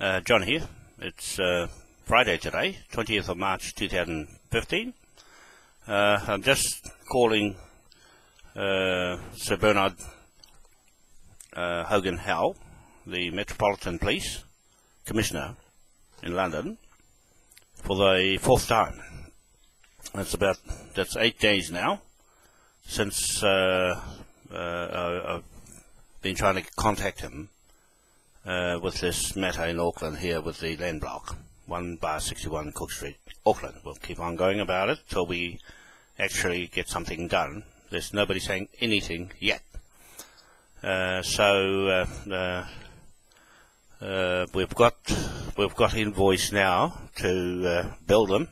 John here. It's Friday today, 20th of March 2015. I'm just calling Sir Bernard Hogan Howe, the Metropolitan Police Commissioner in London, for the fourth time. That's 8 days now since I've been trying to contact him with this matter in Auckland here with the land block, 1/61 Cook Street, Auckland. We'll keep on going about it till we actually get something done. There's nobody saying anything yet. We've got invoice now to build them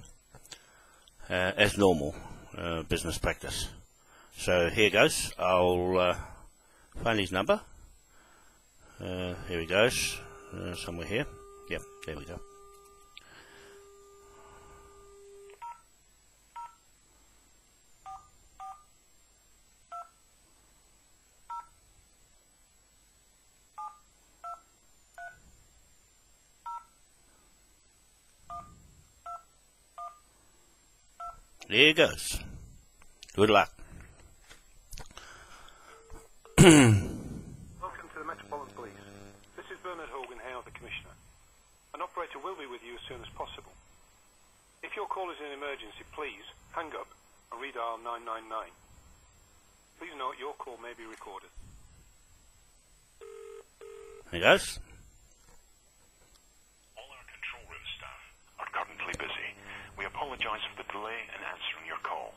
as normal business practice. So here goes. I'll find his number. Here he goes. Somewhere here. Yep, there we go. There it goes. Good luck. Welcome to the Metropolitan Police. This is Bernard Hogan Howe, the Commissioner. An operator will be with you as soon as possible. If your call is an emergency, please hang up and redial 999. Please note your call may be recorded. There he goes. All our control room staff are currently busy. We apologise for the delay in answering your call.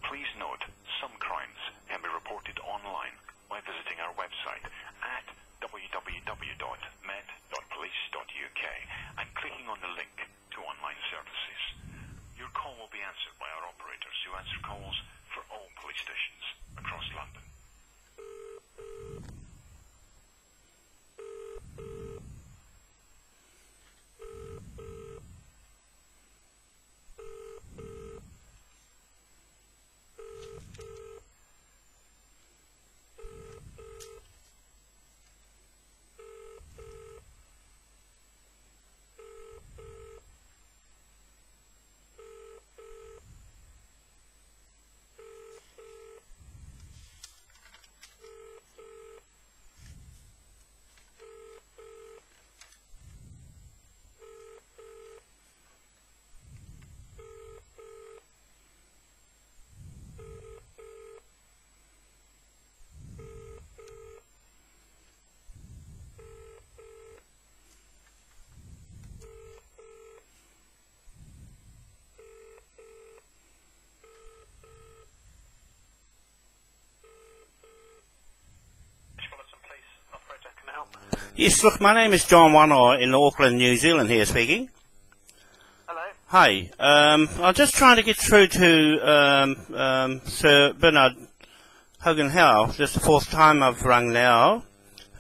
Please note, some crimes can be reported online by visiting our website at www.met.police.uk and clicking on the link to online services. Your call will be answered by our operators who answer calls for all police stations across London. Yes, look, my name is John Wanoa in Auckland, New Zealand here speaking. Hello. Hi, I'm just trying to get through to Sir Bernard Hogan Howe. This is the fourth time I've rung now,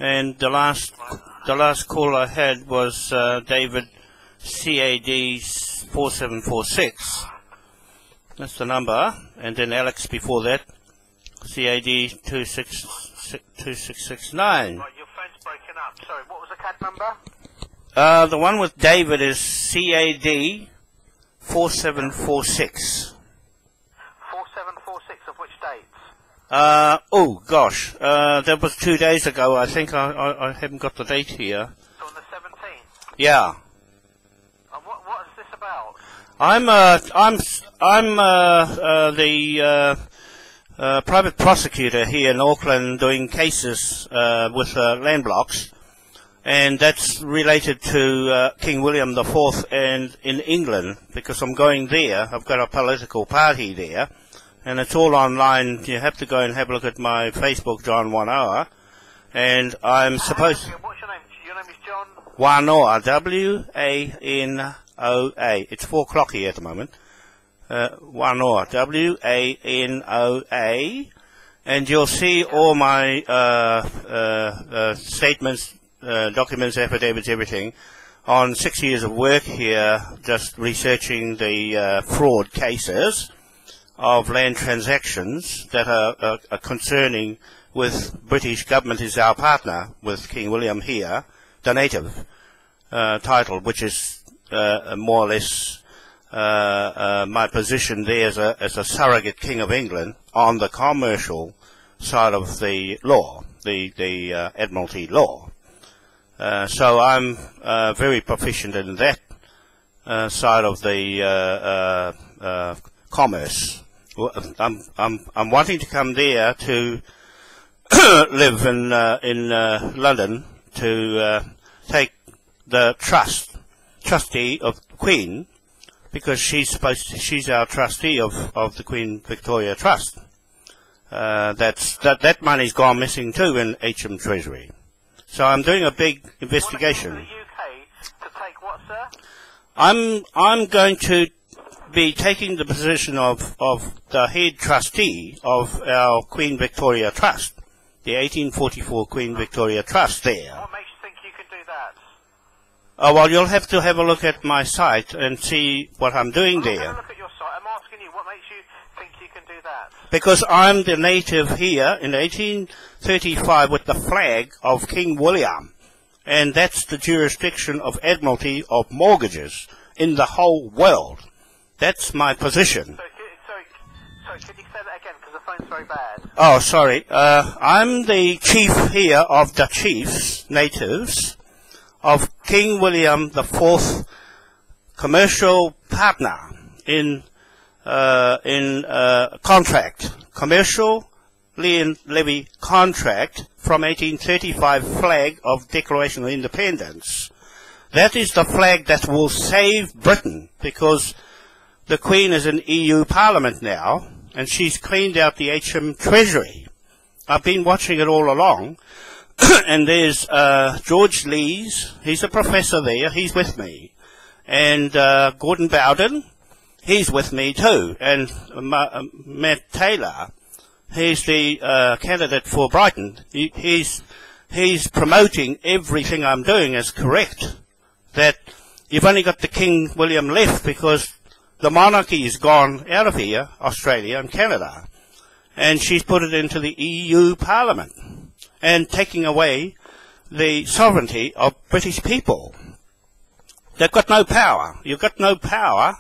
and the last call I had was David CAD 4746. That's the number, and then Alex before that, CAD 2669. Right, your phone's breaking up. Sorry, what was the CAD number? The one with David is CAD 4746. 4746 of which dates? Oh gosh, that was 2 days ago. I think I haven't got the date here. So on the 17th? Yeah. And what is this about? I'm the private prosecutor here in Auckland doing cases with land blocks, and that's related to King William IV and in England, because I'm going there. I've got a political party there, and it's all online. You have to go and have a look at my Facebook, John Wanoa, and I'm supposed... What's your name? Your name is John? Wanoa, W-A-N-O-A. It's 4 o'clock here at the moment. Wanoa, W-A-N-O-A, and you'll see all my statements, documents, affidavits, everything, on 6 years of work here, just researching the fraud cases of land transactions that are concerning with British government is our partner with King William here, the native. title, which is more or less my position there as a surrogate King of England on the commercial side of the law, the Admiralty law. So I'm very proficient in that side of the commerce. I'm wanting to come there to live in London to take the trustee of the Queen, because she's our trustee of the Queen Victoria Trust. That money's gone missing too in HM Treasury. So I'm doing a big investigation. You want to go to the UK to take what, sir? I'm going to be taking the position of the head trustee of our Queen Victoria Trust, the 1844 Queen Victoria Trust there. What makes you think you can do that? Oh, well, you'll have to have a look at my site and see what I'm doing I'm there. going to look at your site. I'm asking you, what makes you think you can do that? Because I'm the native here in 1835 with the flag of King William. And that's the jurisdiction of Admiralty of mortgages in the whole world. That's my position. Sorry, could you say that again, because the phone's very bad. Oh, sorry. I'm the chief here of the chiefs, natives, of King William IV commercial partner in contract, commercial levy contract from 1835 flag of Declaration of Independence. That is the flag that will save Britain, because the Queen is in EU Parliament now, and she's cleaned out the HM Treasury. I've been watching it all along, and there's George Lees, he's a professor there, he's with me, and Gordon Bowden, he's with me too, and Matt Taylor, he's the candidate for Brighton. He's promoting everything I'm doing as correct, that you've only got the King William left because the monarchy is gone out of here, Australia and Canada, and she's put it into the EU Parliament and taking away the sovereignty of British people. They've got no power. You've got no power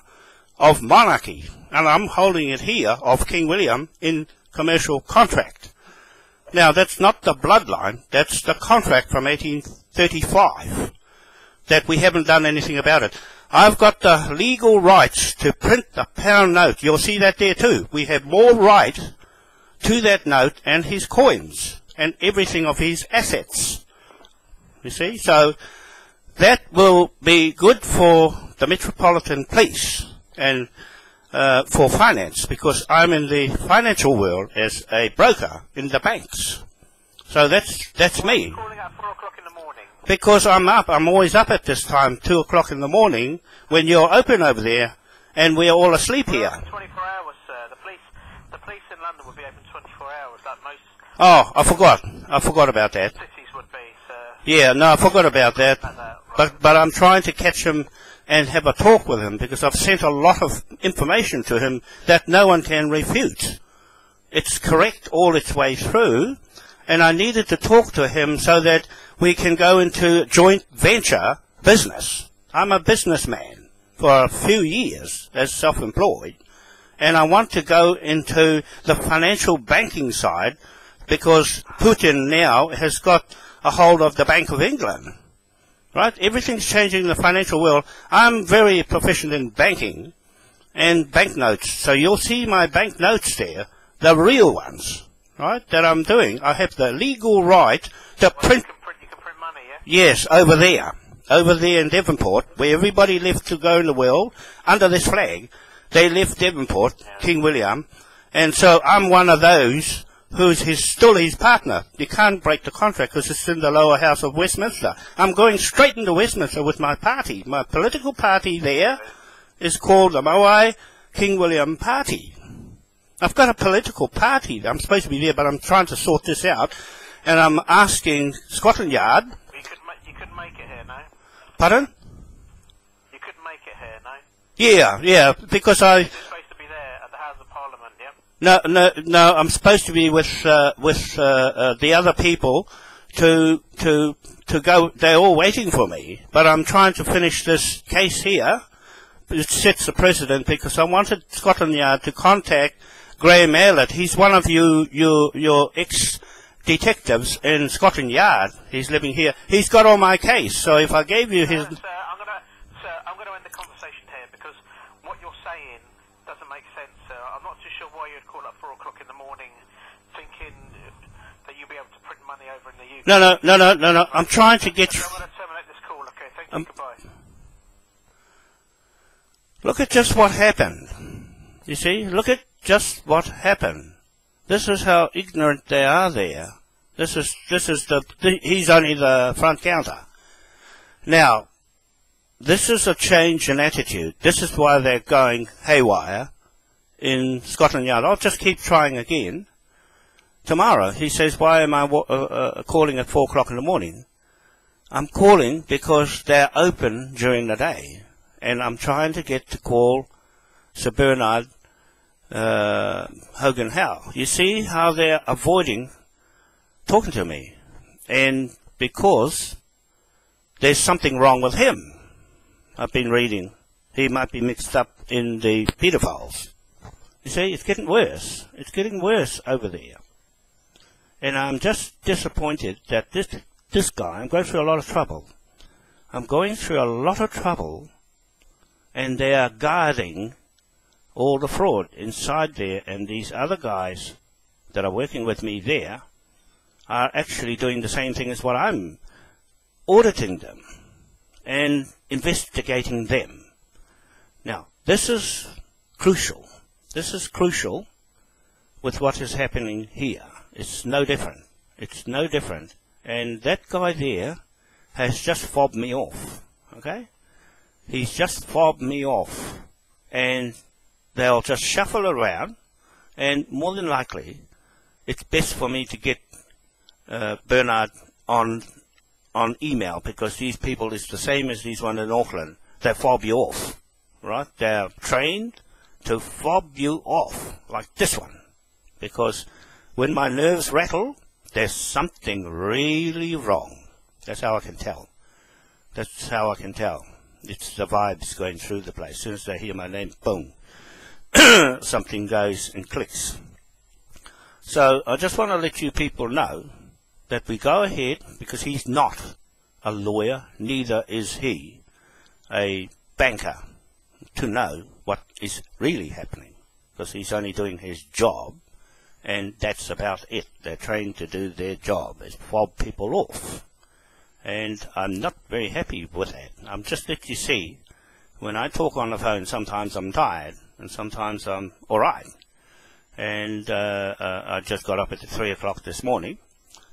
of monarchy, and I'm holding it here of King William in commercial contract. Now, that's not the bloodline, that's the contract from 1835, that we haven't done anything about it. I've got the legal rights to print the pound note. You'll see that there too. We have more right to that note and his coins and everything of his assets. You see? So that will be good for the Metropolitan Police and for finance, because I'm in the financial world as a broker in the banks. So that's me. Calling at 4 o'clock in the morning. Because I'm always up at this time, 2 o'clock in the morning, when you're open over there, and we're all asleep here. 24 hours, sir. The police in London would be open 24 hours, like most Oh, I forgot about that. cities would be, sir. Yeah, no, I forgot about that. Right. But I'm trying to catch him and have a talk with him, because I've sent a lot of information to him that no one can refute. It's correct all its way through, and I needed to talk to him so that we can go into joint venture business. I'm a businessman for a few years as self-employed, and I want to go into the financial banking side, because Putin now has got a hold of the Bank of England. Right? Everything's changing in the financial world. I'm very proficient in banking and banknotes. So you'll see my banknotes there, the real ones, right, that I'm doing. I have the legal right to print. You can print money, yeah? Yes, over there in Devonport, where everybody left to go in the world, under this flag. They left Devonport, King William, and so I'm one of those who's still his partner. You can't break the contract because it's in the lower house of Westminster. I'm going straight into Westminster with my party. My political party there is called the Moai King William Party. I've got a political party. I'm supposed to be there, but I'm trying to sort this out. And I'm asking Scotland Yard. You couldn't make it here, no? Pardon? You couldn't make it here, no? Yeah, because You're supposed to be there at the House of Parliament, yeah? No, I'm supposed to be with the other people to go. They're all waiting for me, but I'm trying to finish this case here. It sets the precedent because I wanted Scotland Yard to contact Graham Aylett. He's one of your ex-detectives in Scotland Yard. He's living here. He's got on my case, so if I gave you his... Sir, I'm going to end the conversation here because what you're saying doesn't make sense, sir. I'm not too sure why you'd call at 4 o'clock in the morning thinking that you'll be able to print money over in the UK. No. I'm trying to get... I'm going to terminate this call, okay? Thank you, goodbye. Look at just what happened. You see? Look at just what happened. This is how ignorant they are there. This is he's only the front counter. Now, this is a change in attitude. This is why they're going haywire in Scotland Yard. I'll just keep trying again. Tomorrow, he says, why am I calling at 4 o'clock in the morning? I'm calling because they're open during the day. And I'm trying to get to call Sir Bernard Hogan Howe. You see how they're avoiding talking to me. And because there's something wrong with him. I've been reading. He might be mixed up in the pedophiles. You see, it's getting worse. It's getting worse over there. And I'm just disappointed that this guy, I'm going through a lot of trouble. I'm going through a lot of trouble. And they are guarding all the fraud inside there, and these other guys that are working with me there are actually doing the same thing as what I'm auditing them and investigating them. Now, this is crucial. This is crucial with what is happening here. It's no different. It's no different. And that guy there has just fobbed me off, okay? He's just fobbed me off, and they'll just shuffle around, and more than likely, it's best for me to get Bernard on email, because these people is the same as these one in Auckland. They fob you off, right? They're trained to fob you off, like this one, because when my nerves rattle, there's something really wrong. That's how I can tell. That's how I can tell. It's the vibes going through the place. As soon as they hear my name, boom, something goes and clicks. So I just want to let you people know that we go ahead, because he's not a lawyer, neither is he a banker, to know what is really happening, because he's only doing his job, and that's about it. They're trained to do their job, is fob people off. And I'm not very happy with that. I'm just let you see, when I talk on the phone, sometimes I'm tired, and sometimes I'm alright. And I just got up at 3 o'clock this morning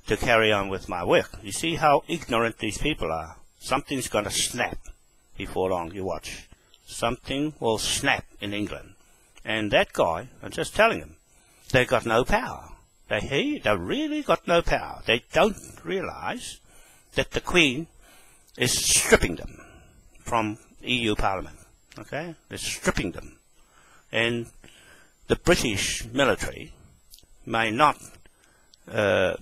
to carry on with my work. You see how ignorant these people are. Something's going to snap before long, you watch. Something will snap in England. And that guy, I'm just telling him, they got no power. They really got no power. They don't realise that the Queen is stripping them from EU Parliament. Okay? They're stripping them. And the British military may not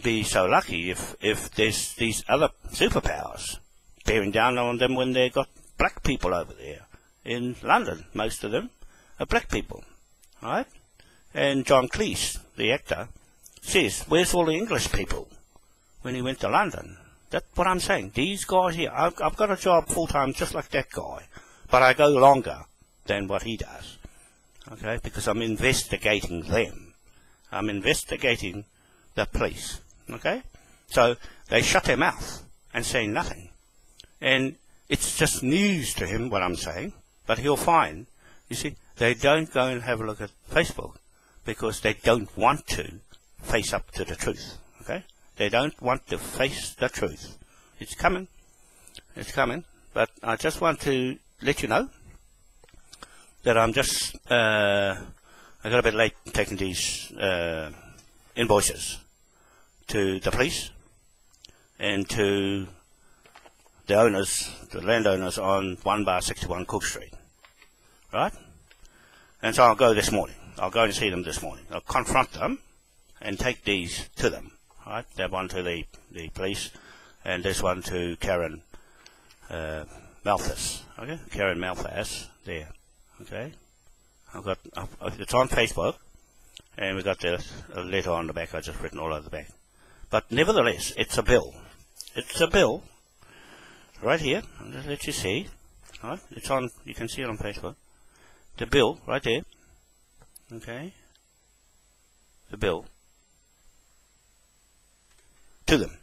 be so lucky if there's these other superpowers bearing down on them when they've got black people over there. In London, most of them are black people. Right? And John Cleese, the actor, says, where's all the English people when he went to London? That's what I'm saying. These guys here, I've got a job full-time just like that guy, but I go longer than what he does, okay, because I'm investigating them. I'm investigating the police, okay? So they shut their mouth and say nothing. And it's just news to him, what I'm saying, but he'll find, you see, they don't go and have a look at Facebook because they don't want to face up to the truth, okay? They don't want to face the truth. It's coming. It's coming. But I just want to let you know that I'm just... I got a bit late taking these invoices to the police and to the owners, the landowners on 1/61 Cook Street. Right? And so I'll go this morning. I'll go and see them this morning. I'll confront them and take these to them. right? That one to the police, and this one to Karen Malthus. Okay, Karen Malthus there. Okay, it's on Facebook, and we got the letter on the back. I just written all over the back. But nevertheless, it's a bill. It's a bill. Right here. I'll just let you see. Right, it's on. You can see it on Facebook. The bill right there. Okay. The bill to them,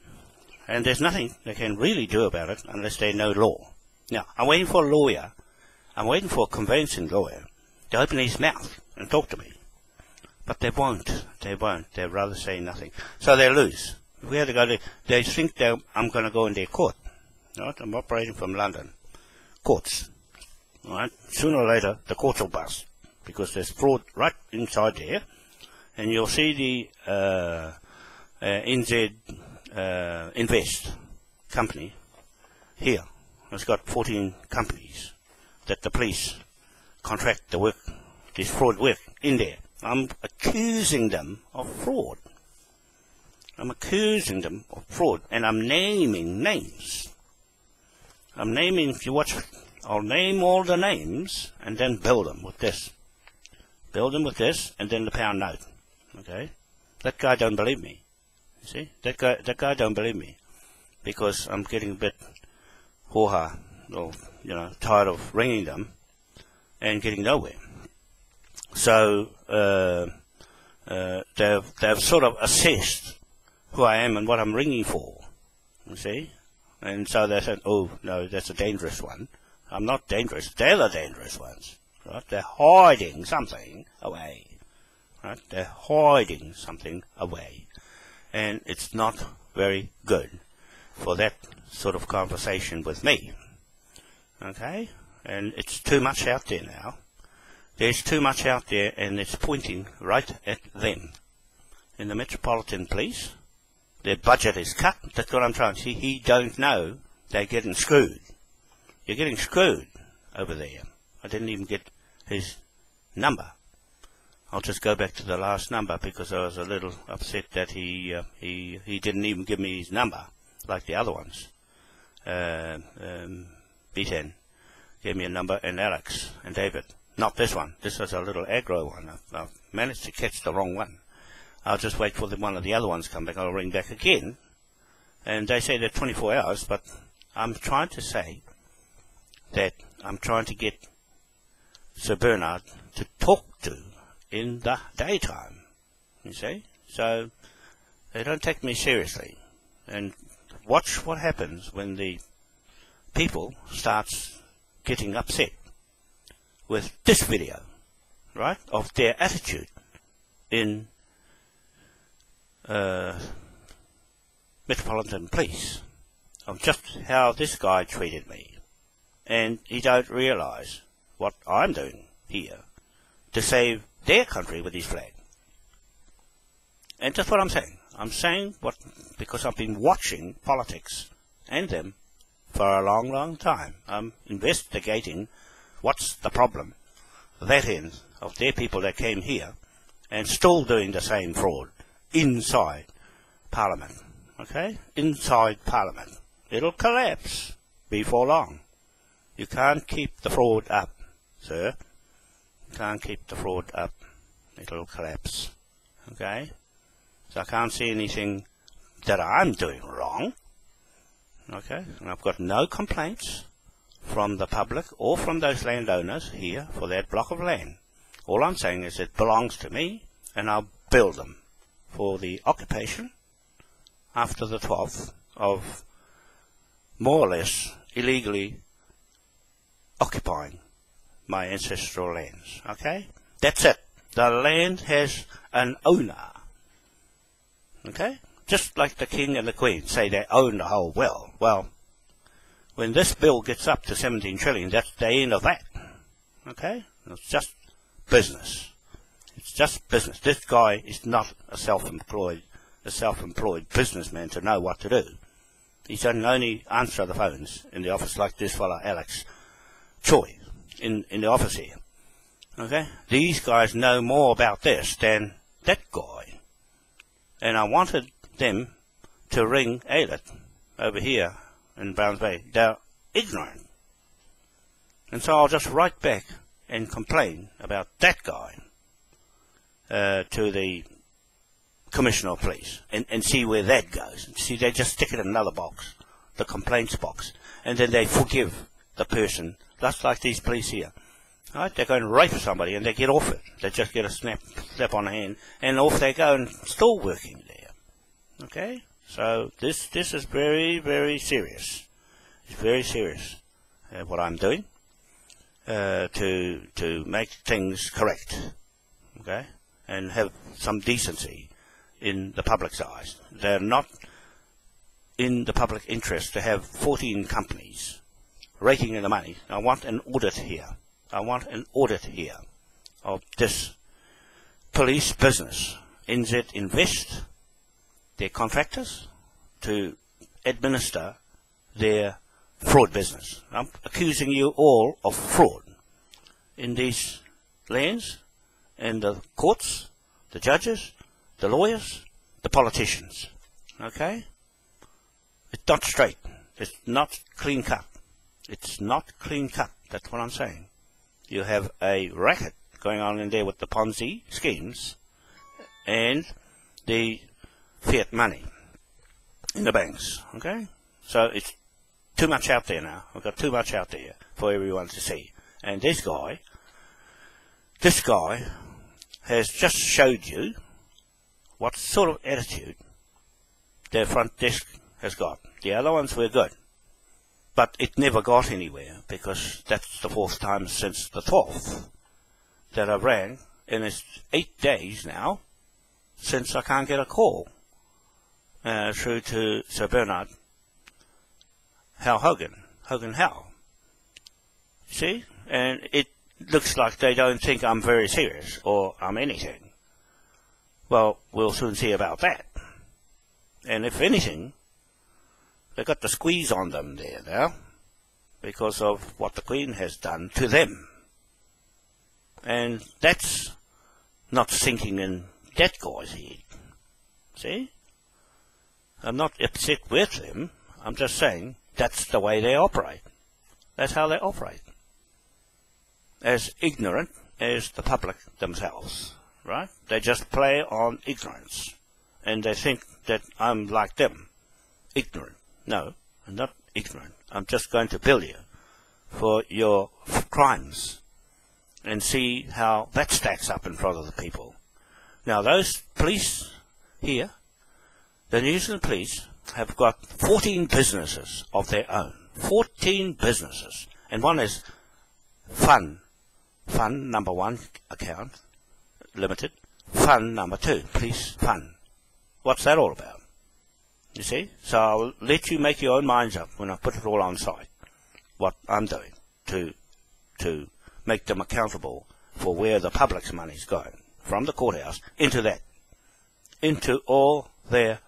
and there's nothing they can really do about it unless they know law. Now, I'm waiting for a lawyer. I'm waiting for a conveyancing lawyer to open his mouth and talk to me. But they won't. They won't. They'd rather say nothing. So they lose. If we had to go there, they think I'm going to go in their court. Right? I'm operating from London. Courts. Right? Sooner or later, the courts will bust. Because there's fraud right inside there. And you'll see the NZ Invest company here. It's got 14 companies that the police contract the work, this fraud work in there. I'm accusing them of fraud. I'm accusing them of fraud, and I'm naming names. I'm naming, if you watch, I'll name all the names and then bill them with this. Bill them with this, and then the pound note. Okay? That guy don't believe me. You see? That guy don't believe me. Because I'm getting a bit ho-ha, or, tired of ringing them and getting nowhere. So, they've sort of assessed who I am and what I'm ringing for. You see? And so they said, oh, no, that's a dangerous one. I'm not dangerous. They're the dangerous ones. Right? They're hiding something away. Right? They're hiding something away. And it's not very good for that sort of conversation with me. Okay? And it's too much out there now. There's too much out there, and it's pointing right at them. In the Metropolitan Police, their budget is cut. That's what I'm trying to see. He don't know they're getting screwed. You're getting screwed over there. I didn't even get his number. I'll just go back to the last number because I was a little upset that he didn't even give me his number like the other ones. B10 gave me a number, and Alex and David. Not this one. This was a little aggro one. I've managed to catch the wrong one. I'll just wait for one of the other ones to come back. I'll ring back again. And they say they're 24 hours, but I'm trying to say that I'm trying to get Sir Bernard to talk to in the daytime. You see? So they don't take me seriously. And watch what happens when the people starts getting upset with this video, right, of their attitude in Metropolitan Police, of just how this guy treated me. And he don't realise what I'm doing here to save their country with his flag. And that's what I'm saying. I'm saying what, because I've been watching politics and them for a long, long time. I'm investigating what's the problem, that end of their people that came here and still doing the same fraud inside Parliament. Okay? Inside Parliament. It'll collapse before long. You can't keep the fraud up, sir. You can't keep the fraud up. It'll collapse. Okay? So I can't see anything that I'm doing wrong. Okay? And I've got no complaints from the public or from those landowners here for that block of land. All I'm saying is it belongs to me, and I'll bill them for the occupation after the 12th of more or less illegally occupying my ancestral lands. Okay? That's it. The land has an owner. Okay? Just like the King and the Queen say they own the whole well. Well, when this bill gets up to 17 trillion, that's the end of that. Okay? It's just business. It's just business. This guy is not a self-employed businessman to know what to do. He doesn't only answer the phones in the office like this fella, Alex Choi, in the office here. Okay? These guys know more about this than that guy. And I wanted them to ring Aylett over here in Browns Bay. They're ignorant. And so I'll just write back and complain about that guy to the Commissioner of Police and see where that goes. See, they just stick it in another box, the complaints box, and then they forgive the person, just like these police here. Right? They're going to rape somebody and they get off it. They just get a slap on the hand and off they go and still working there. Okay? So this is very, very serious. It's very serious what I'm doing to make things correct. Okay? And have some decency in the public's eyes. They're not in the public interest to have 14 companies raking in the money. I want an audit here. I want an audit here of this police business. NZ Invest, their contractors, to administer their fraud business. I'm accusing you all of fraud in these lands, and the courts, the judges, the lawyers, the politicians. Okay? It's not straight. It's not clean cut. It's not clean cut. That's what I'm saying. You have a racket going on in there with the Ponzi schemes and the fiat money in the banks. Okay? So it's too much out there now. We've got too much out there for everyone to see. And this guy has just showed you what sort of attitude their front desk has got. The other ones were good, but it never got anywhere, because that's the 4th time since the 12th that I rang, and it's 8 days now since I can't get a call through to Sir Bernard Hogan Howe. See? And it looks like they don't think I'm very serious or I'm anything. Well, we'll soon see about that. And if anything, they got the squeeze on them there now, because of what the Queen has done to them. And that's not sinking in that guy's head. See? I'm not upset with them. I'm just saying that's the way they operate. That's how they operate. As ignorant as the public themselves, right? They just play on ignorance. And they think that I'm like them. Ignorant. No, I'm not ignorant. I'm just going to bill you for your crimes and see how that stacks up in front of the people. Now, those police here, the New Zealand police, have got 14 businesses of their own. 14 businesses. And one is Fund number 1 account, limited. Fund number 2, police fund. What's that all about? You see? So I'll let you make your own minds up when I put it all on site, what I'm doing to make them accountable for where the public's money's going, from the courthouse into that, into all their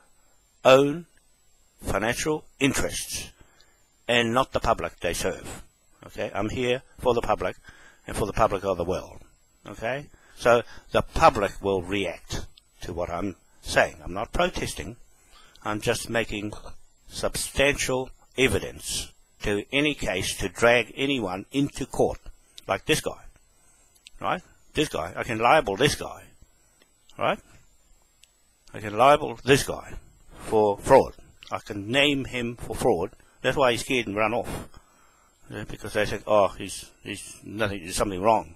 own financial interests, and not the public they serve. Okay? I'm here for the public and for the public of the world. Okay? So the public will react to what I'm saying. I'm not protesting. I'm just making substantial evidence to any case to drag anyone into court, like this guy, right? This guy, I can libel this guy, right? I can libel this guy for fraud. I can name him for fraud. That's why he's scared and run off, because they think, oh, he's nothing, there's something wrong.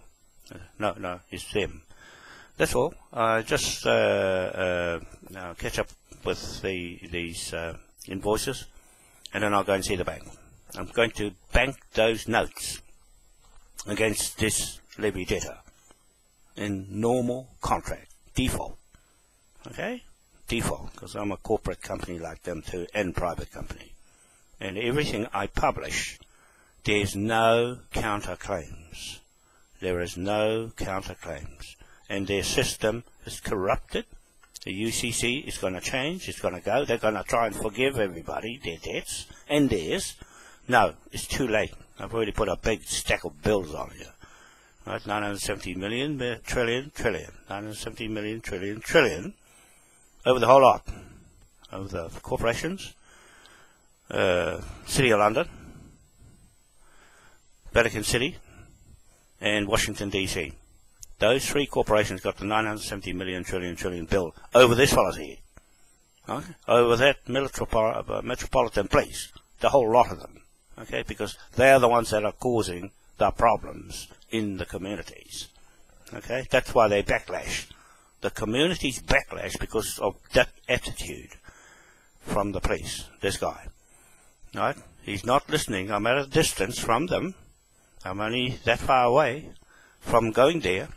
No, it's them. That's all. Just catch up with these invoices, and then I'll go and see the bank. I'm going to bank those notes against this levy debtor in normal contract, default. Okay? Default, because I'm a corporate company like them too, and private company. And everything I publish, there's no counterclaims. There is no counterclaims. And their system is corrupted. The UCC is going to change. It's going to go. They're going to try and forgive everybody their debts and theirs. No, it's too late. I've already put a big stack of bills on you. Right? 970 million, trillion. 970 million, trillion. Over the whole lot. of the corporations, City of London, Vatican City, and Washington DC. Those three corporations got the 970 million trillion bill over this fellow's head. Okay? Over that metropolitan police, the whole lot of them. Okay, because they're the ones that are causing the problems in the communities. Okay, that's why they backlash. The communities backlash because of that attitude from the police, this guy. Right? He's not listening. I'm at a distance from them. I'm only that far away from going there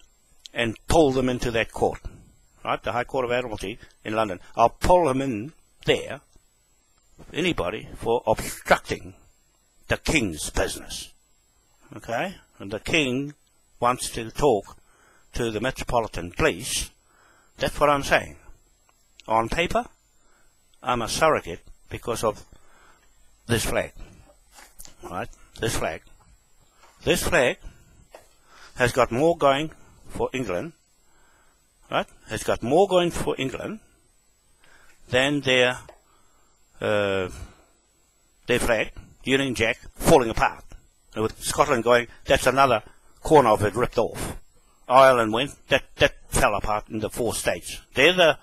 and pull them into that court. Right? The High Court of Admiralty in London. I'll pull them in there, anybody, for obstructing the King's business. Okay? And the King wants to talk to the Metropolitan Police. That's what I'm saying. On paper, I'm a surrogate because of this flag. Right? This flag. This flag has got more going for England, right? Has got more going for England than their flag, Union Jack, falling apart. And with Scotland going, that's another corner of it ripped off. Ireland went, that fell apart in the 4 states. They're the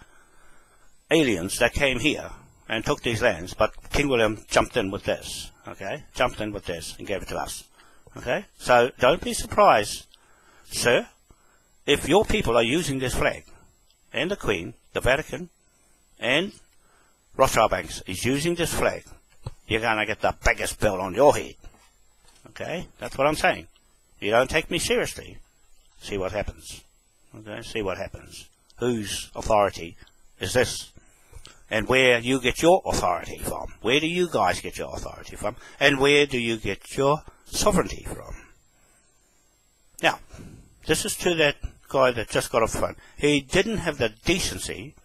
aliens that came here and took these lands, but King William jumped in with this, okay? Jumped in with this and gave it to us, okay? So don't be surprised, sir, if your people are using this flag, and the Queen, the Vatican, and Rothschild Banks is using this flag, you're going to get the biggest bill on your head, okay? That's what I'm saying. You don't take me seriously, see what happens, okay? See what happens. Whose authority is this? And where you get your authority from. Where do you guys get your authority from? And where do you get your sovereignty from? Now, this is to that guy that just got off the phone. He didn't have the decency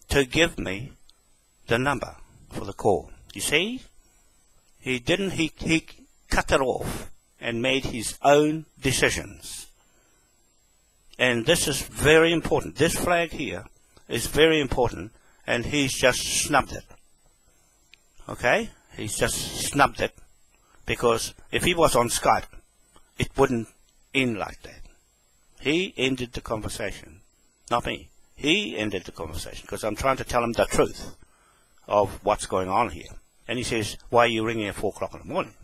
to give me the number for the call. You see? He didn't, he cut it off and made his own decisions. And this is very important. This flag here is very important. And he's just snubbed it. Okay? He's just snubbed it. Because if he was on Skype, it wouldn't end like that. He ended the conversation. Not me. He ended the conversation. Because I'm trying to tell him the truth of what's going on here. And he says, why are you ringing at 4 o'clock in the morning?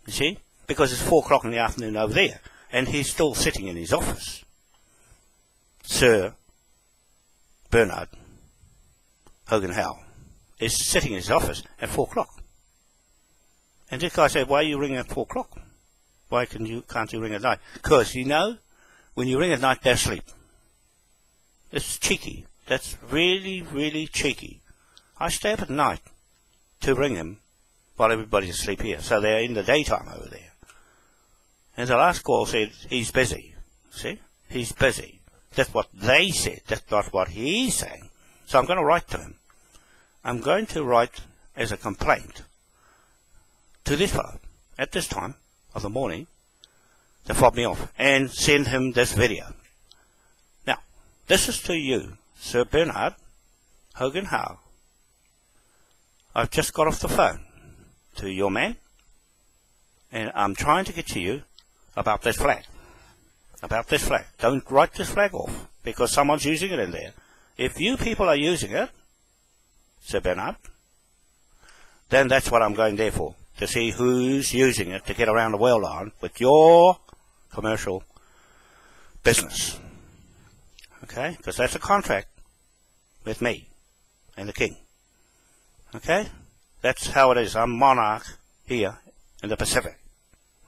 You see? Because it's 4 o'clock in the afternoon over there. And he's still sitting in his office. Sir Bernard Hogan Howe is sitting in his office at 4 o'clock. And this guy said, why are you ringing at 4 o'clock? Why can't you ring at night? Because, you know, when you ring at night, they're asleep. It's cheeky. That's really, really cheeky. I stay up at night to ring him while everybody's asleep here. So they're in the daytime over there. And the last call said, he's busy. See? He's busy. That's what they said. That's not what he's saying. So I'm going to write to him. I'm going to write as a complaint to this fellow at this time of the morning to fob me off and send him this video. Now, this is to you, Sir Bernard Hogan Howe. I've just got off the phone to your man, and I'm trying to get to you about this flag. About this flag. Don't write this flag off, because someone's using it in there. If you people are using it, Sir Bernard, then that's what I'm going there for, to see who's using it to get around the world on with your commercial business. Okay? Because that's a contract with me and the King. Okay? That's how it is. I'm monarch here in the Pacific.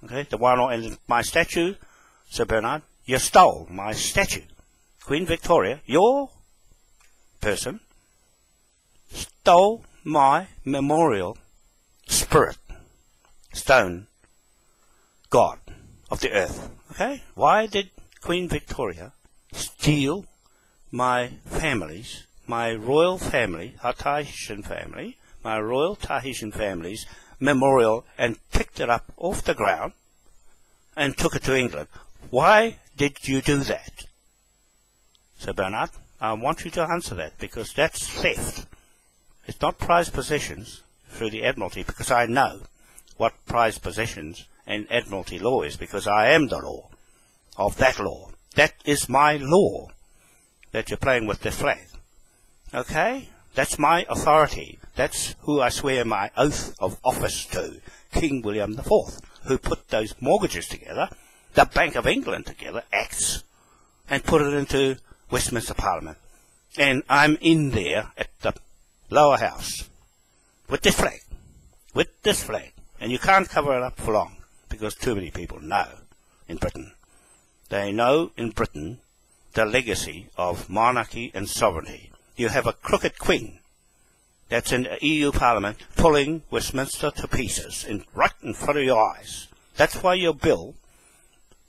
Okay? The one in my statue, Sir Bernard, you stole my statue. Queen Victoria, your person, stole my memorial spirit, stone, god of the earth. Okay? Why did Queen Victoria steal my family's, my royal family, our Tahitian family, my royal Tahitian family's memorial and picked it up off the ground and took it to England? Why did you do that? Sir Bernard, I want you to answer that, because that's theft. It's not prized possessions through the Admiralty, because I know what prized possessions and Admiralty law is, because I am the law of that law. That is my law that you're playing with this flag. Okay? That's my authority. That's who I swear my oath of office to, King William IV, who put those mortgages together, the Bank of England together, acts, and put it into Westminster Parliament. And I'm in there at the lower house with this flag. With this flag. And you can't cover it up for long, because too many people know in Britain. They know in Britain the legacy of monarchy and sovereignty. You have a crooked queen that's in the EU Parliament pulling Westminster to pieces right in front of your eyes. That's why your bill,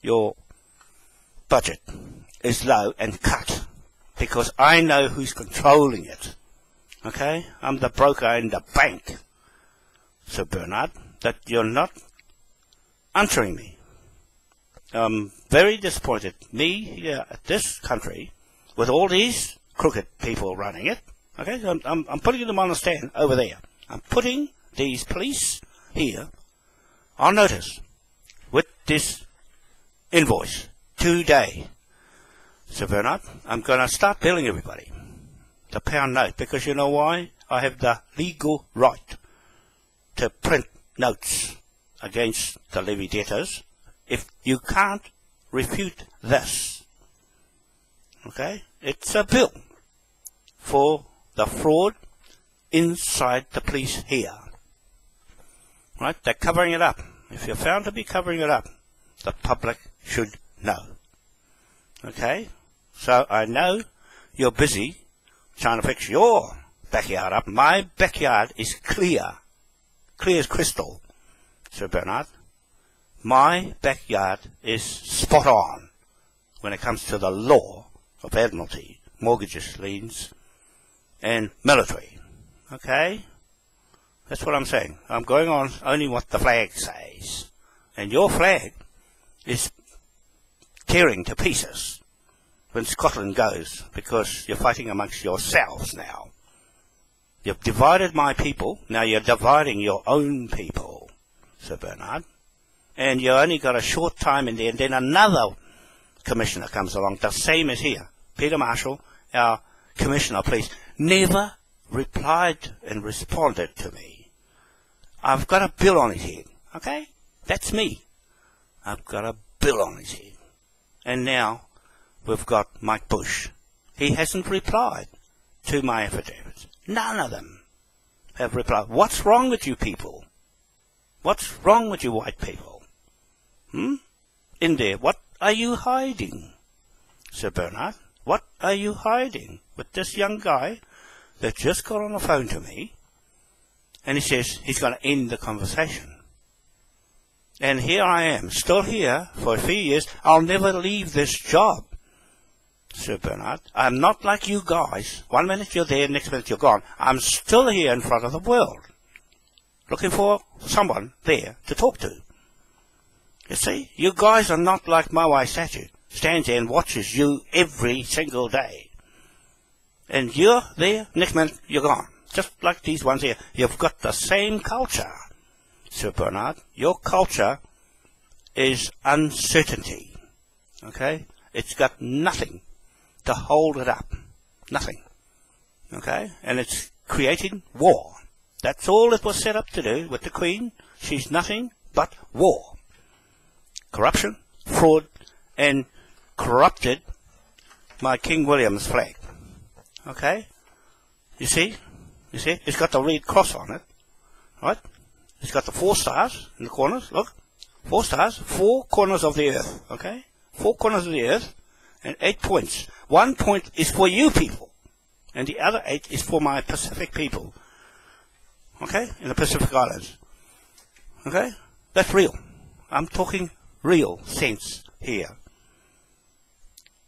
your budget, is low and cut, because I know who's controlling it. Okay? I'm the broker in the bank, Sir Bernard, that you're not answering me. I'm very disappointed. Me here at this country, with all these crooked people running it, okay? I'm putting them on a stand over there. I'm putting these police here on notice with this invoice today. Sir Bernard, I'm going to start billing everybody the pound note, because you know why? I have the legal right to print notes against the levy debtors if you can't refute this. Okay? It's a bill for the fraud inside the police here. Right? They're covering it up. If you're found to be covering it up, the public should know. Okay? So I know you're busy trying to fix your backyard up. My backyard is clear. Clear as crystal, Sir Bernard. My backyard is spot on when it comes to the law of Admiralty, mortgages, liens, and military. Okay? That's what I'm saying. I'm going on only what the flag says. And your flag is tearing to pieces when Scotland goes, because you're fighting amongst yourselves now. You've divided my people, now you're dividing your own people, Sir Bernard. And you only got a short time in there, and then another commissioner comes along, the same as here. Peter Marshall, our commissioner of police, never replied and responded to me. I've got a bill on his head, okay? That's me. I've got a bill on his head. And now we've got Mike Bush. He hasn't replied to my affidavits. None of them have replied. What's wrong with you people? What's wrong with you white people? In there, what are you hiding, Sir Bernard? What are you hiding with this young guy that just got on the phone to me, and he says he's going to end the conversation? And here I am, still here for a few years. I'll never leave this job, Sir Bernard. I'm not like you guys. 1 minute you're there, next minute you're gone. I'm still here in front of the world, looking for someone there to talk to. You see, you guys are not like Mawai statue. Stands there and watches you every single day. And you're there, next minute you're gone. Just like these ones here. You've got the same culture, Sir Bernard. Your culture is uncertainty. Okay? It's got nothing to hold it up. Nothing. Okay? And it's creating war. That's all it was set up to do with the Queen. She's nothing but war. Corruption, fraud, and corrupted my King William's flag. Okay? You see? You see? It's got the red cross on it. Right? It's got the 4 stars in the corners. Look. 4 stars. 4 corners of the earth. Okay? 4 corners of the earth. And 8 points. 1 point is for you people. And the other 8 is for my Pacific people. Okay? In the Pacific Islands. Okay? That's real. I'm talking real sense here,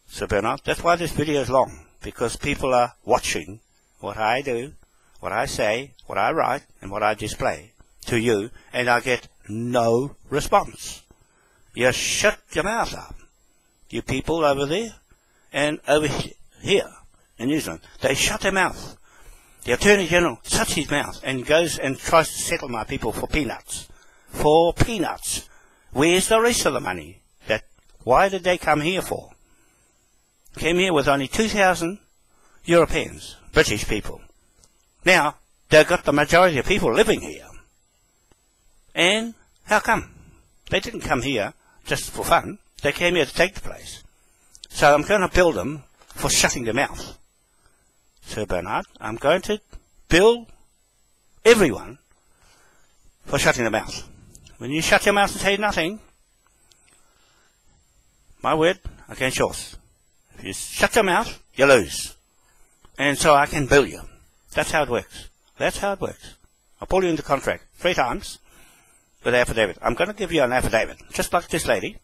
Sir Bernard. That's why this video is long, because people are watching what I do, what I say, what I write, and what I display to you, and I get no response. You shut your mouth up, you people over there, and over here, in New Zealand. They shut their mouth. The Attorney General shuts his mouth and goes and tries to settle my people for peanuts. For peanuts. Where's the rest of the money? Why did they come here for? Came here with only 2,000 Europeans, British people. Now, they've got the majority of people living here. And how come? They didn't come here just for fun. They came here to take the place. So I'm going to bill them for shutting their mouth. Sir Bernard, I'm going to bill everyone for shutting their mouth. When you shut your mouth and say nothing, my word against yours. If you shut your mouth, you lose. And so I can bill you. That's how it works. That's how it works. I'll pull you into contract 3 times with an affidavit. I'm going to give you an affidavit, just like this lady,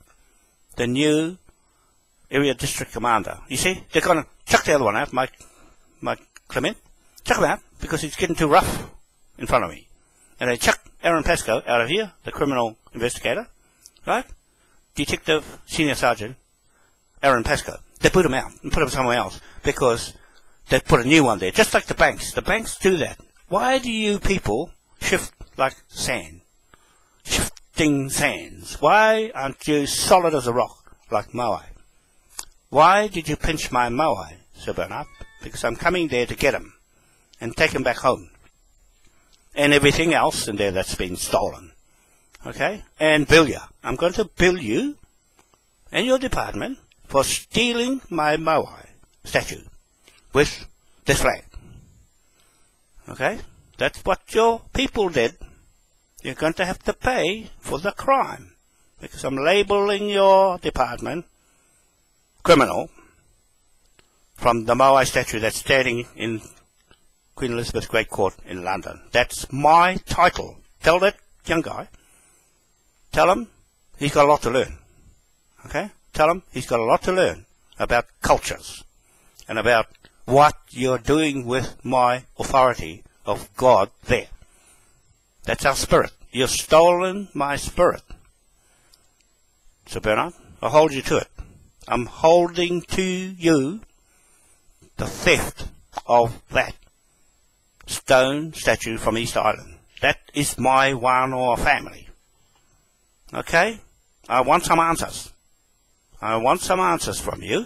the new area district commander. You see, they're going to chuck the other one out, Mike Clement. Chuck him out because he's getting too rough in front of me. And they chuck Aaron Pascoe out of here, the criminal investigator, right? Detective Senior Sergeant Aaron Pascoe. They put him out and put him somewhere else because they put a new one there, just like the banks. The banks do that. Why do you people shift like sand? Shifting sands. Why aren't you solid as a rock like Moai? Why did you pinch my Moai, Sir Bernard? Because I'm coming there to get him and take him back home. And everything else in there that's been stolen. Okay? And bill you. I'm going to bill you and your department for stealing my Moai statue with this flag. Okay? That's what your people did. You're going to have to pay for the crime. Because I'm labeling your department criminal from the Moai statue that's standing in Queen Elizabeth Great Court in London. That's my title. Tell that young guy. Tell him he's got a lot to learn. Okay? Tell him he's got a lot to learn about cultures and about what you're doing with my authority of God there. That's our spirit. You've stolen my spirit. Sir Bernard, I'll hold you to it. I'm holding to you the theft of that stone statue from East Island. That is my Wānoa family. Okay? I want some answers. I want some answers from you,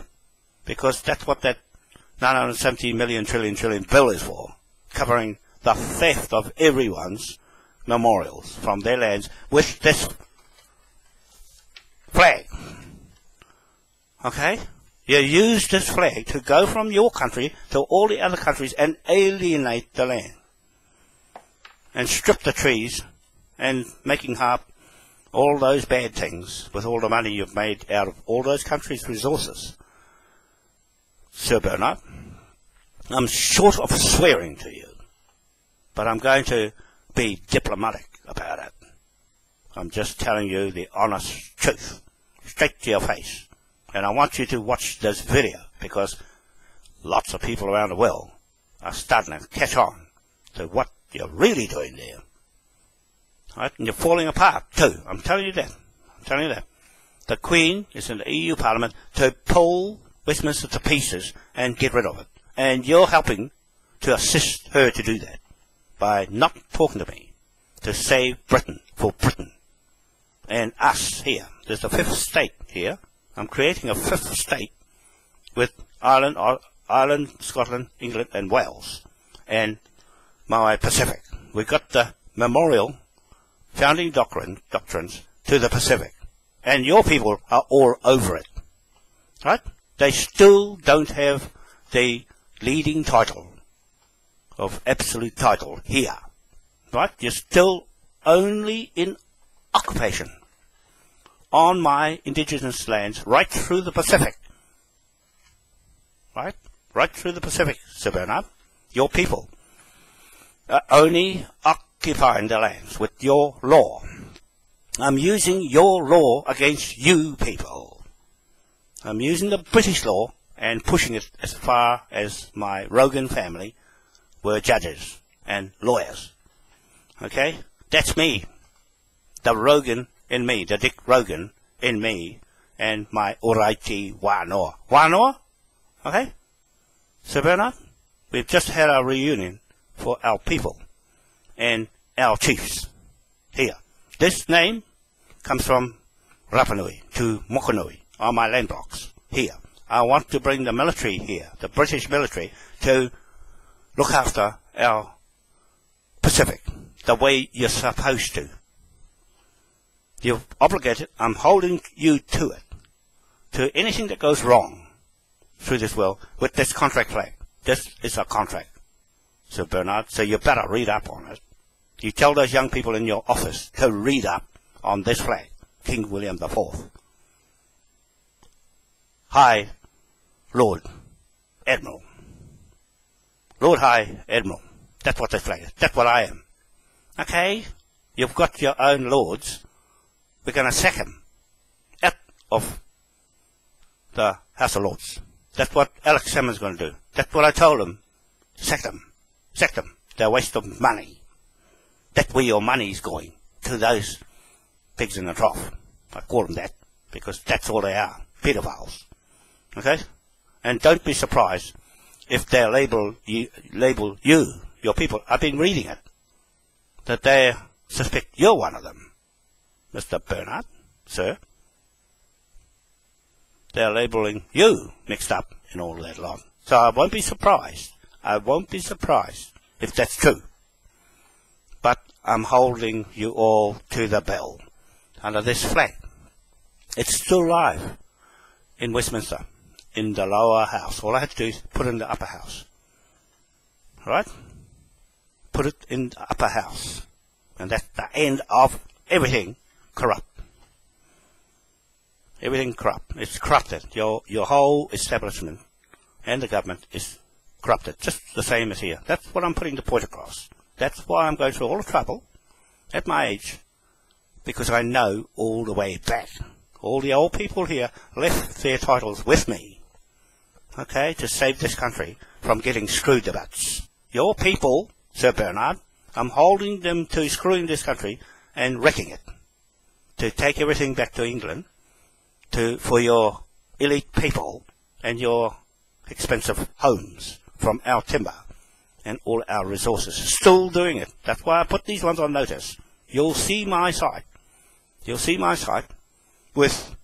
because that's what that 970 million trillion bill is for, covering the theft of everyone's memorials from their lands with this flag. Okay? You use this flag to go from your country to all the other countries and alienate the land. And strip the trees and making harp all those bad things with all the money you've made out of all those countries' resources. Sir Bernard, I'm short of swearing to you, but I'm going to be diplomatic about it. I'm just telling you the honest truth, straight to your face. And I want you to watch this video, because lots of people around the world are starting to catch on to what you're really doing there. Right? And you're falling apart too. I'm telling you that. I'm telling you that. The Queen is in the EU Parliament to pull Westminster to pieces and get rid of it. And you're helping to assist her to do that by not talking to me, to save Britain for Britain and us here. There's a 5th state here. I'm creating a 5th state with Ireland, Scotland, England and Wales and Moai Pacific. We've got the memorial founding doctrines to the Pacific. And your people are all over it. Right? They still don't have the leading title of absolute title here. Right? You're still only in occupation on my indigenous lands right through the Pacific. Right? Right through the Pacific, Sir Bernard. Your people are only occupying the lands with your law. I'm using your law against you people. I'm using the British law and pushing it as far as my Rogan family were judges and lawyers. Okay? That's me. The Rogan in me, the Dick Rogan in me, and my Ōrākei Wānoa. Wānoa? Okay? Sir Bernard, we've just had our reunion for our people and our chiefs here. This name comes from Rapa Nui to Mokonui on my land blocks here. I want to bring the military here, the British military, to look after our Pacific the way you're supposed to. You're obligated, I'm holding you to it, to anything that goes wrong through this world with this contract flag. This is a contract, Sir Bernard, so you better read up on it. You tell those young people in your office to read up on this flag, King William IV. High Lord Admiral. Lord High Admiral. That's what this flag is. That's what I am. Okay? You've got your own lords. We're going to sack him out of the House of Lords. That's what Alex Salmond's going to do. That's what I told him. Sack them. Sack them. They're a waste of money. That's where your money's going. To those pigs in the trough. I call them that because that's all they are. Pedophiles. Okay? And don't be surprised if they label you, your people. I've been reading it. That they suspect you're one of them. Mr. Bernard, sir. They're labeling you mixed up in all that lot. So I won't be surprised. I won't be surprised if that's true. But I'm holding you all to the bell under this flag. It's still live in Westminster, in the lower house. All I have to do is put it in the upper house. Right? Put it in the upper house. And that's the end of everything corrupt. Everything corrupt. It's corrupted. Your whole establishment and the government is corrupted. Just the same as here. That's what I'm putting the point across. That's why I'm going through all the trouble at my age. Because I know all the way back. All the old people here left their titles with me. Okay? To save this country from getting screwed the butts. Your people, Sir Bernard, I'm holding them to screwing this country and wrecking it. To take everything back to England for your elite people and your expensive homes from our timber and all our resources. Still doing it. That's why I put these ones on notice. You'll see my site. You'll see my site with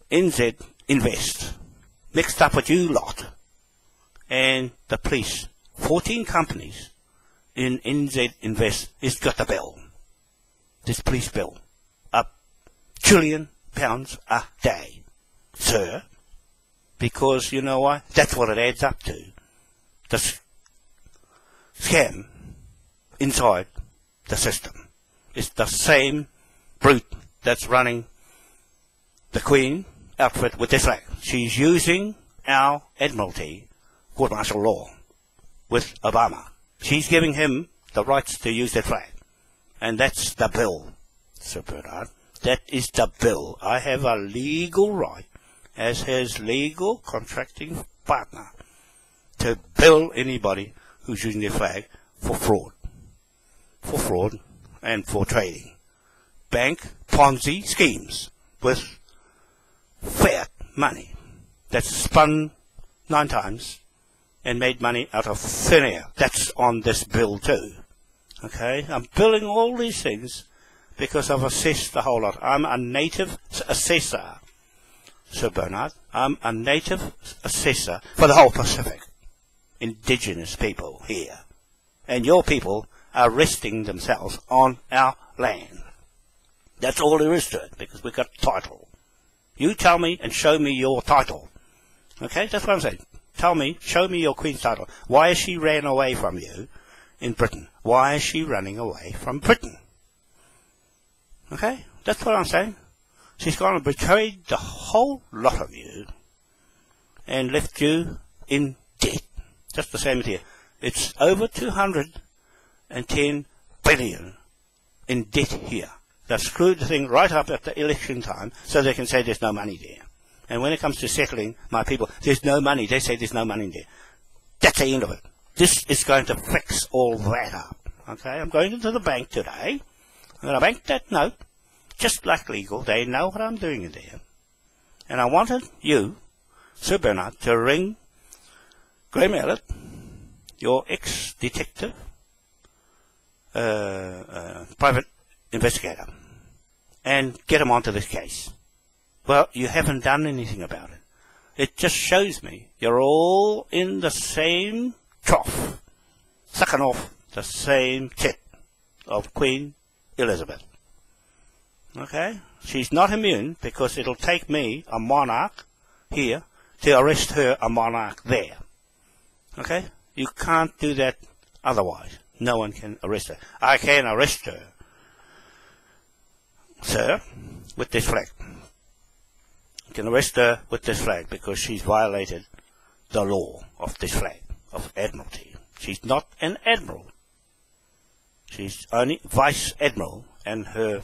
NZ Invest mixed up with you lot and the police. 14 companies in NZ Invest has got the bill. This police bill. £1 trillion a day. Sir. Because you know why? That's what it adds up to. The scam inside the system. It's the same brute that's running the Queen outfit with this flag. She's using our Admiralty court martial law with Obama. She's giving him the rights to use that flag. And that's the bill, Sir Bernard. That is the bill. I have a legal right, as his legal contracting partner, to bill anybody who's using their flag for fraud. For fraud and for trading. Bank Ponzi schemes with fiat money that's spun 9 times and made money out of thin air. That's on this bill too. Okay? I'm billing all these things because I've assessed the whole lot. I'm a native assessor, Sir Bernard. I'm a native assessor for the whole Pacific. Indigenous people here. And your people are resting themselves on our land. That's all there is to it, because we've got title. You tell me and show me your title. Okay? That's what I'm saying. Tell me, show me your Queen's title. Why has she ran away from you in Britain? Why is she running away from Britain? Okay? That's what I'm saying. She's gone and betrayed the whole lot of you and left you in debt. Just the same as here. It's over 210 billion in debt here. They've screwed the thing right up at the election time so they can say there's no money there. And when it comes to settling my people, there's no money. They say there's no money there. That's the end of it. This is going to fix all that up. Okay? I'm going into the bank today. I'm going to bank that note. Just like legal. They know what I'm doing in there. And I wanted you, Sir Bernard, to ring Graham Elliott, your ex-detective, private investigator, and get him onto this case. Well, you haven't done anything about it. It just shows me you're all in the same trough, sucking off the same tit of Queen Elizabeth. Okay? She's not immune because it'll take me, a monarch here, to arrest her, a monarch there. Okay? You can't do that otherwise. No one can arrest her. I can arrest her, sir, with this flag. You can arrest her with this flag because she's violated the law of this flag, of Admiralty. She's not an admiral. She's only Vice Admiral, and her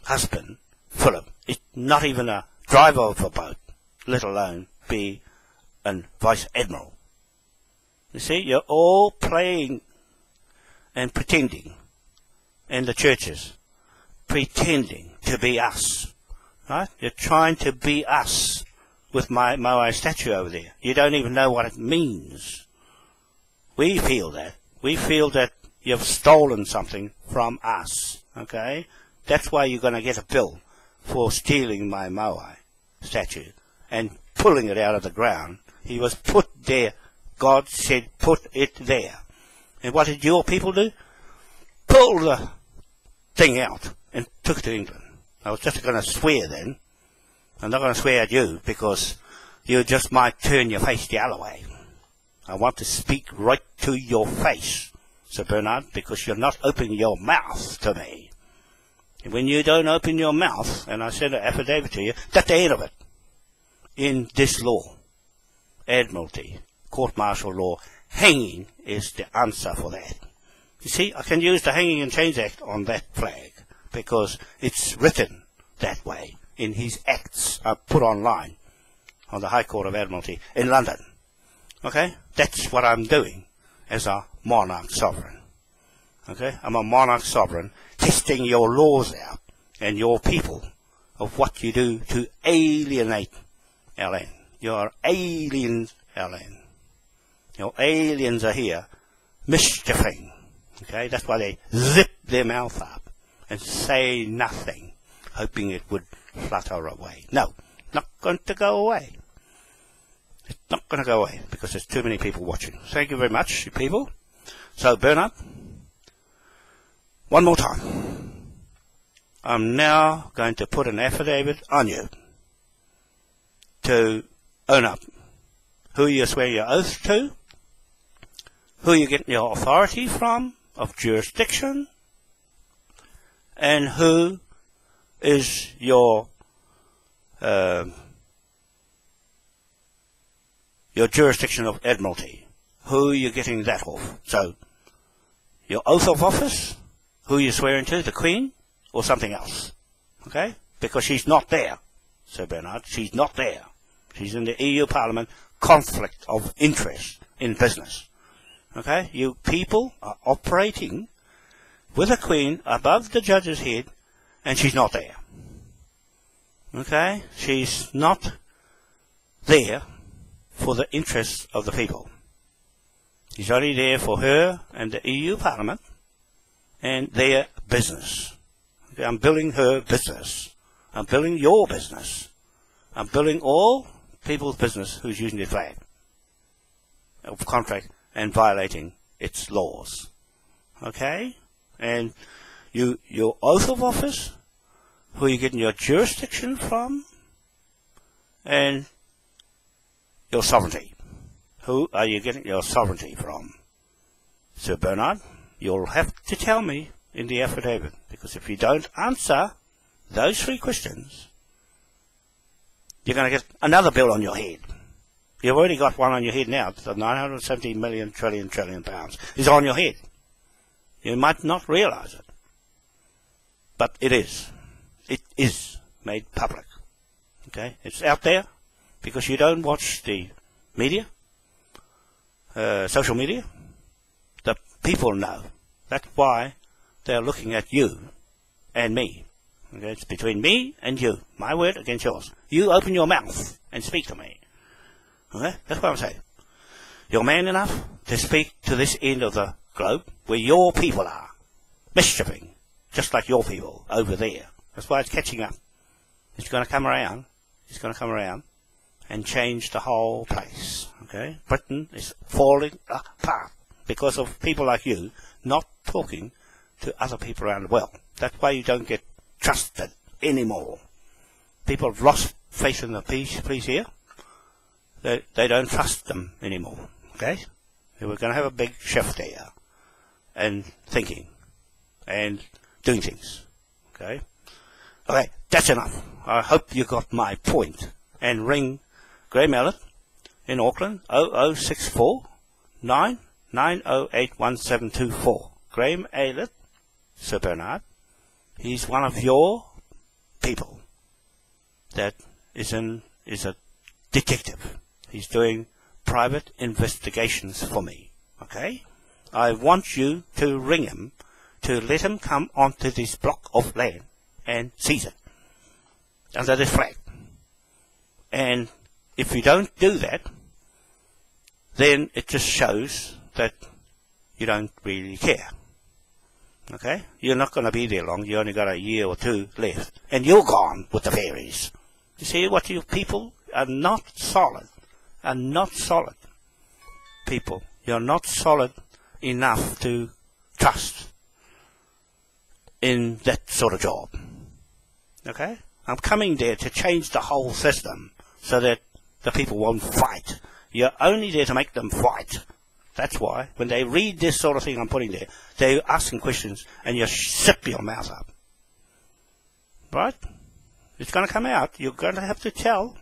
husband, Philip, is not even a driver of a boat, let alone be a Vice Admiral. You see, you're all playing and pretending in the churches, pretending to be us. Right? You're trying to be us with my Moai statue over there. You don't even know what it means. We feel that. We feel that you've stolen something from us. Okay? That's why you're going to get a bill for stealing my Moai statue and pulling it out of the ground. He was put there. God said put it there. And what did your people do? Pull the thing out and took it to England. I was just going to swear then. I'm not going to swear at you because you just might turn your face the other way. I want to speak right to your face, Sir Bernard, because you're not opening your mouth to me. And when you don't open your mouth, and I send an affidavit to you, that's the end of it. In this law, Admiralty, court-martial law, hanging is the answer for that. You see, I can use the Hanging and Chains Act on that flag, because it's written that way in his acts put online on the High Court of Admiralty in London. Okay? That's what I'm doing as a monarch sovereign. Okay? I'm a monarch sovereign testing your laws out and your people of what you do to alienate our land. You're aliens, our land. Your aliens are here mischieving. Okay? That's why they zip their mouth up and say nothing, hoping it would flutter away. No, not going to go away. It's not going to go away because there's too many people watching. Thank you very much, you people. So, Bernard, one more time. I'm now going to put an affidavit on you to own up who you swear your oath to, who you get your authority from, of jurisdiction, and who is your jurisdiction of Admiralty. Who you're getting that off. So, your oath of office, who you're swearing to, the Queen, or something else. Okay? Because she's not there, Sir Bernard. She's not there. She's in the EU Parliament, conflict of interest in business. Okay? You people are operating with a Queen above the judge's head, and she's not there. Okay? She's not there for the interests of the people. She's only there for her and the EU Parliament and their business. Okay? I'm building her business. I'm building your business. I'm building all people's business who's using the flag of contract and violating its laws. Okay? And your oath of office, who you're getting your jurisdiction from, and your sovereignty. Who are you getting your sovereignty from? Sir Bernard, you'll have to tell me in the affidavit, because if you don't answer those three questions, you're going to get another bill on your head. You've already got one on your head now. The 970 million trillion pounds is on your head. You might not realize it, but it is. It is made public. Okay? It's out there because you don't watch the media, social media. The people know. That's why they're looking at you and me. Okay? It's between me and you. My word against yours. You open your mouth and speak to me. Okay? That's what I'm saying. You're man enough to speak to this end of the globe where your people are, mischieving, just like your people over there. That's why it's catching up. It's going to come around. It's going to come around and change the whole place. Okay? Britain is falling apart because of people like you not talking to other people around the world. That's why you don't get trusted anymore. People have lost faith in the police here. They don't trust them anymore. Okay? So we're going to have a big shift there. And thinking. And doing things. Okay? Okay, that's enough. I hope you got my point. And ring Graham Elliott in Auckland, 0064 908 1724. Graham Elliott, Sir Bernard, he's one of your people that is a detective. He's doing private investigations for me. Okay? I want you to ring him to let him come onto this block of land and seize it under this flag. And if you don't do that, then it just shows that you don't really care. Okay? You're not going to be there long. You only got a year or two left. And you're gone with the fairies. You see what you people are not solid. Are not solid. People, you're not solid enough to trust in that sort of job. Okay? I'm coming there to change the whole system so that the people won't fight. You're only there to make them fight. That's why when they read this sort of thing I'm putting there, they're asking questions and you zip your mouth up. Right? It's going to come out. You're going to have to tell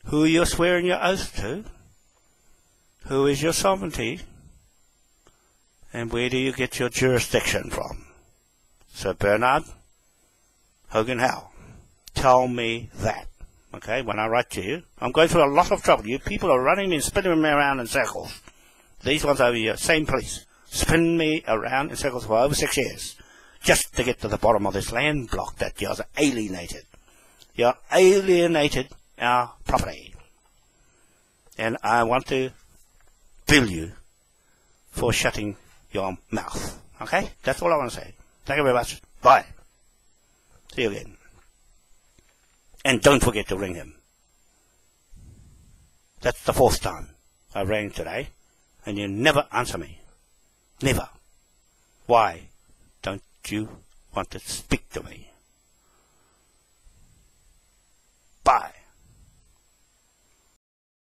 who you're swearing your oath to, who is your sovereignty, and where do you get your jurisdiction from. Sir Bernard Hogan Howe, tell me that. Okay, when I write to you, I'm going through a lot of trouble. You people are running me and spinning me around in circles. These ones over here, same police, spin me around in circles for over 6 years, just to get to the bottom of this land block that you're alienated. You're alienated our property. And I want to bill you for shutting your mouth. Okay? That's all I want to say. Thank you very much. Bye. See you again. And don't forget to ring him. That's the 4th time I rang today, and you never answer me. Never. Why don't you want to speak to me?